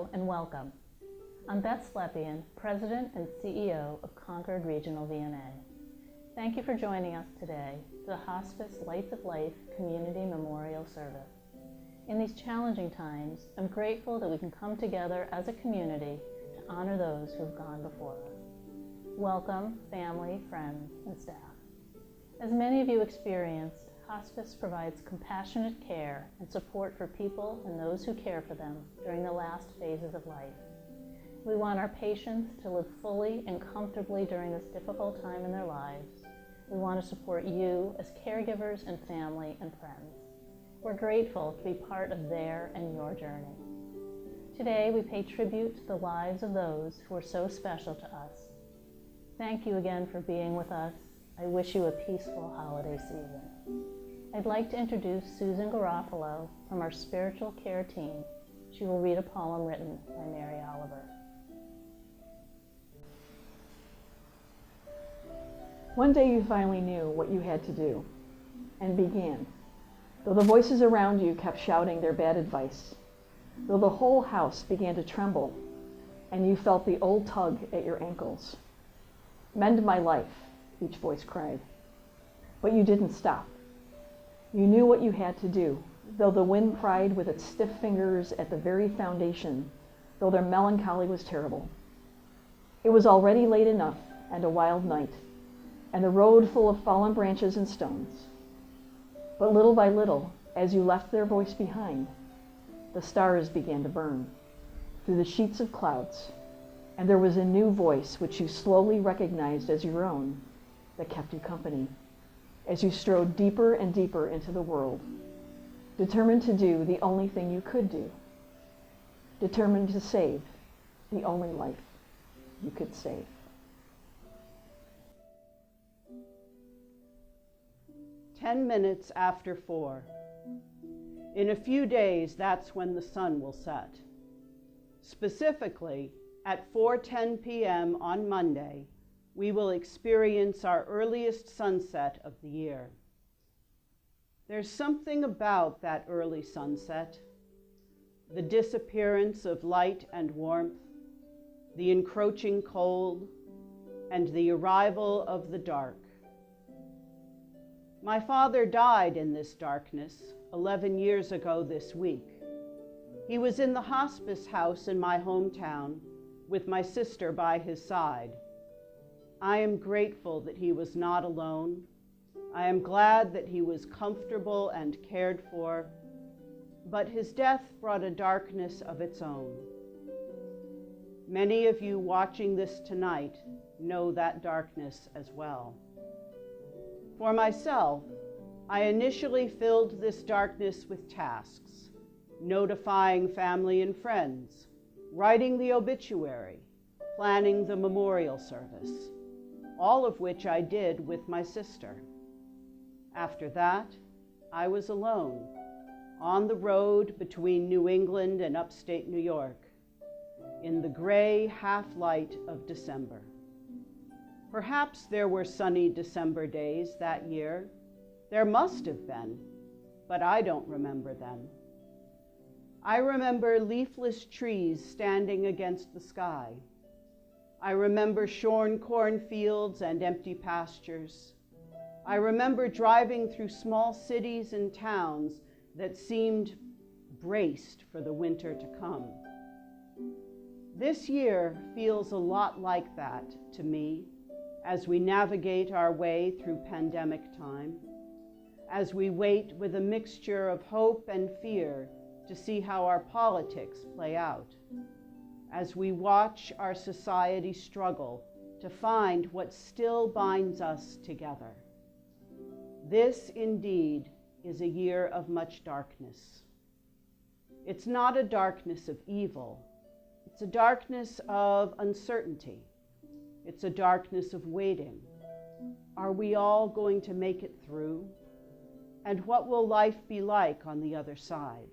Hello and welcome. I'm Beth Slepian, President and CEO of Concord Regional VNA. Thank you for joining us today for the Hospice Lights of Life Community Memorial Service. In these challenging times, I'm grateful that we can come together as a community to honor those who have gone before us. Welcome, family, friends, and staff. As many of you experienced, hospice provides compassionate care and support for people and those who care for them during the last phases of life. We want our patients to live fully and comfortably during this difficult time in their lives. We want to support you as caregivers and family and friends. We're grateful to be part of their and your journey. Today, we pay tribute to the lives of those who are so special to us. Thank you again for being with us. I wish you a peaceful holiday season. I'd like to introduce Susan Garofalo from our spiritual care team. She will read a poem written by Mary Oliver. One day you finally knew what you had to do, and began. Though the voices around you kept shouting their bad advice, though the whole house began to tremble, and you felt the old tug at your ankles. Mend my life, each voice cried. But you didn't stop. You knew what you had to do, though the wind pried with its stiff fingers at the very foundation, though their melancholy was terrible. It was already late enough and a wild night, and the road full of fallen branches and stones. But little by little, as you left their voice behind, the stars began to burn through the sheets of clouds, and there was a new voice which you slowly recognized as your own that kept you company as you strode deeper and deeper into the world, determined to do the only thing you could do, determined to save the only life you could save. "10 minutes after 4. In a few days, that's when the sun will set. Specifically, at 4:10 p.m. on Monday, we will experience our earliest sunset of the year. There's something about that early sunset, the disappearance of light and warmth, the encroaching cold, and the arrival of the dark. My father died in this darkness 11 years ago this week. He was in the hospice house in my hometown with my sister by his side. I am grateful that he was not alone. I am glad that he was comfortable and cared for, but his death brought a darkness of its own. Many of you watching this tonight know that darkness as well. For myself, I initially filled this darkness with tasks, notifying family and friends, writing the obituary, planning the memorial service, all of which I did with my sister. After that, I was alone, on the road between New England and upstate New York, in the gray half-light of December. Perhaps there were sunny December days that year. There must have been, but I don't remember them. I remember leafless trees standing against the sky. I remember shorn cornfields and empty pastures. I remember driving through small cities and towns that seemed braced for the winter to come. This year feels a lot like that to me as we navigate our way through pandemic time, as we wait with a mixture of hope and fear to see how our politics play out, as we watch our society struggle to find what still binds us together. This indeed is a year of much darkness. It's not a darkness of evil. It's a darkness of uncertainty. It's a darkness of waiting. Are we all going to make it through? And what will life be like on the other side?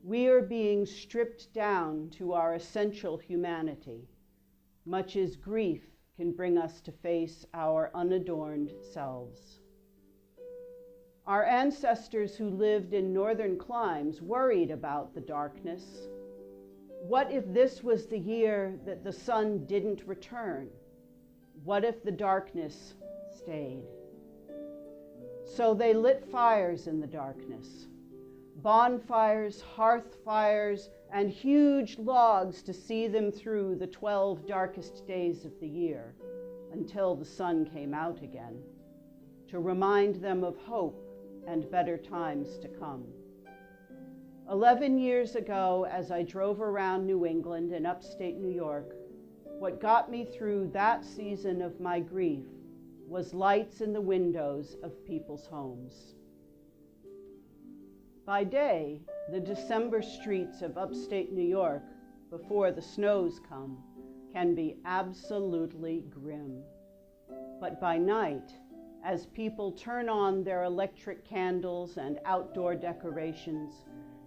We are being stripped down to our essential humanity, much as grief can bring us to face our unadorned selves. Our ancestors who lived in northern climes worried about the darkness. What if this was the year that the sun didn't return? What if the darkness stayed? So they lit fires in the darkness, bonfires, hearth fires, and huge logs to see them through the 12 darkest days of the year until the sun came out again, to remind them of hope and better times to come. 11 years ago, as I drove around New England and upstate New York, what got me through that season of my grief was lights in the windows of people's homes. By day, the December streets of upstate New York, before the snows come, can be absolutely grim. But by night, as people turn on their electric candles and outdoor decorations,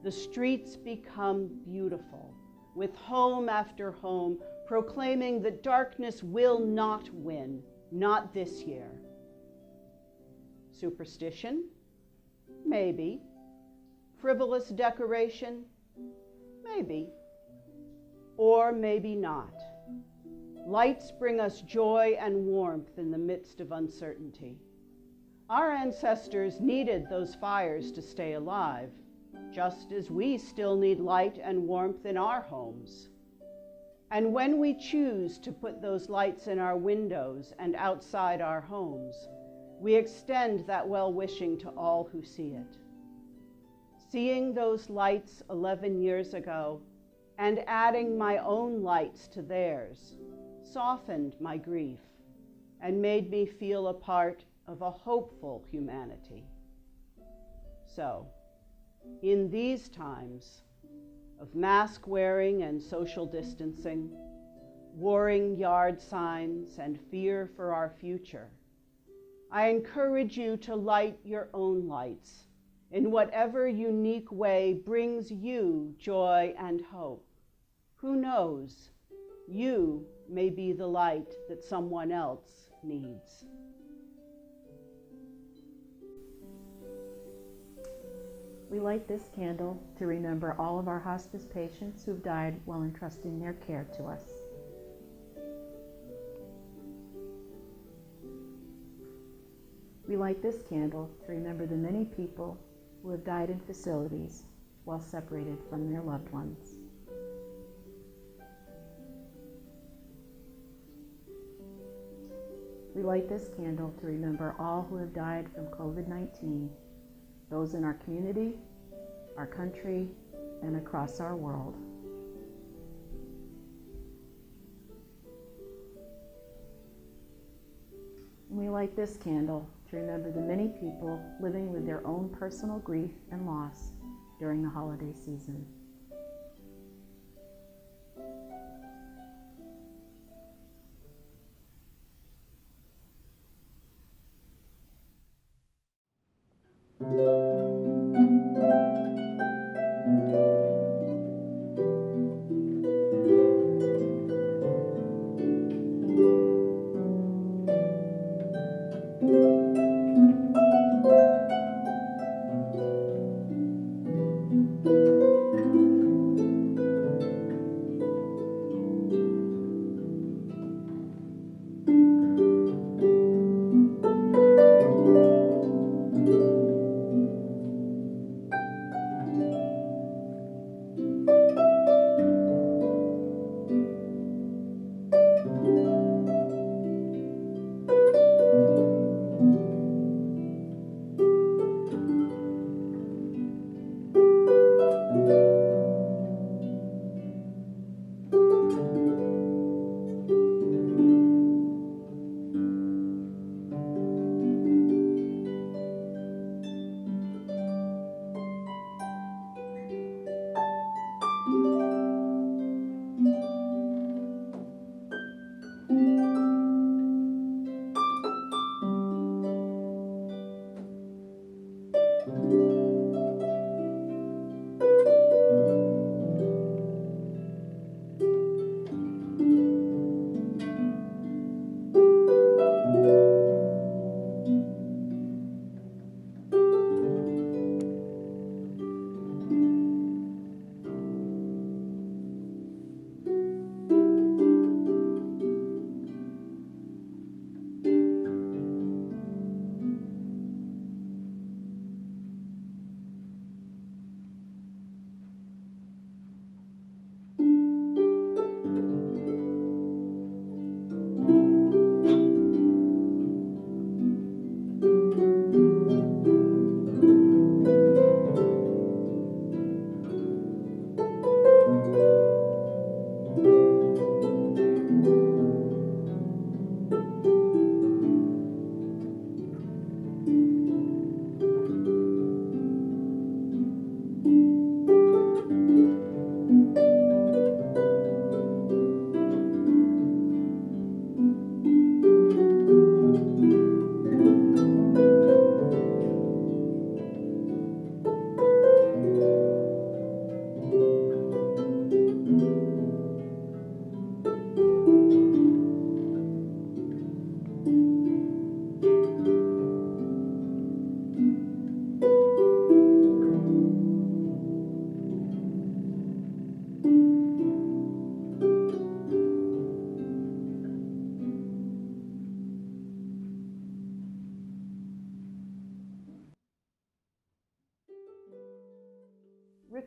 the streets become beautiful, with home after home proclaiming that darkness will not win, not this year. Superstition? Maybe. Frivolous decoration? Maybe. Or maybe not. Lights bring us joy and warmth in the midst of uncertainty. Our ancestors needed those fires to stay alive, just as we still need light and warmth in our homes. And when we choose to put those lights in our windows and outside our homes, we extend that well-wishing to all who see it. Seeing those lights 11 years ago and adding my own lights to theirs softened my grief and made me feel a part of a hopeful humanity. So, in these times of mask wearing and social distancing, warring yard signs, and fear for our future, I encourage you to light your own lights in whatever unique way brings you joy and hope. Who knows? You may be the light that someone else needs. We light this candle to remember all of our hospice patients who've died while entrusting their care to us. We light this candle to remember the many people who have died in facilities while separated from their loved ones. We light this candle to remember all who have died from COVID-19, those in our community, our country, and across our world. And we light this candle to remember the many people living with their own personal grief and loss during the holiday season.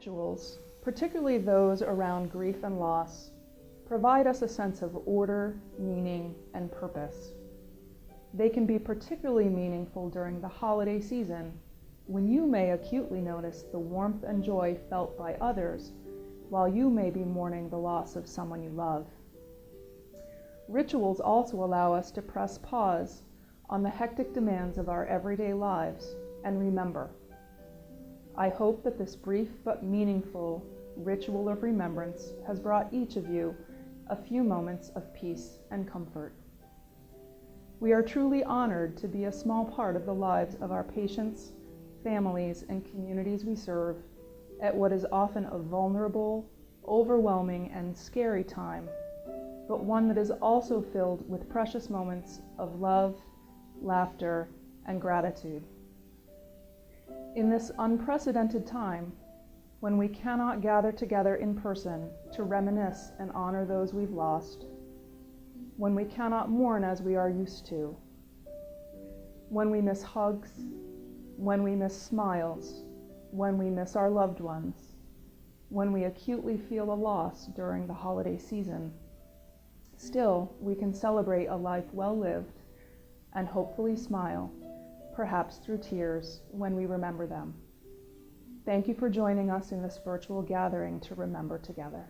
Rituals, particularly those around grief and loss, provide us a sense of order, meaning, and purpose. They can be particularly meaningful during the holiday season, when you may acutely notice the warmth and joy felt by others, while you may be mourning the loss of someone you love. Rituals also allow us to press pause on the hectic demands of our everyday lives and remember. I hope that this brief but meaningful ritual of remembrance has brought each of you a few moments of peace and comfort. We are truly honored to be a small part of the lives of our patients, families, and communities we serve at what is often a vulnerable, overwhelming, and scary time, but one that is also filled with precious moments of love, laughter, and gratitude. In this unprecedented time, when we cannot gather together in person to reminisce and honor those we've lost, when we cannot mourn as we are used to, when we miss hugs, when we miss smiles, when we miss our loved ones, when we acutely feel a loss during the holiday season, still we can celebrate a life well lived and hopefully smile, perhaps through tears, when we remember them. Thank you for joining us in this virtual gathering to remember together.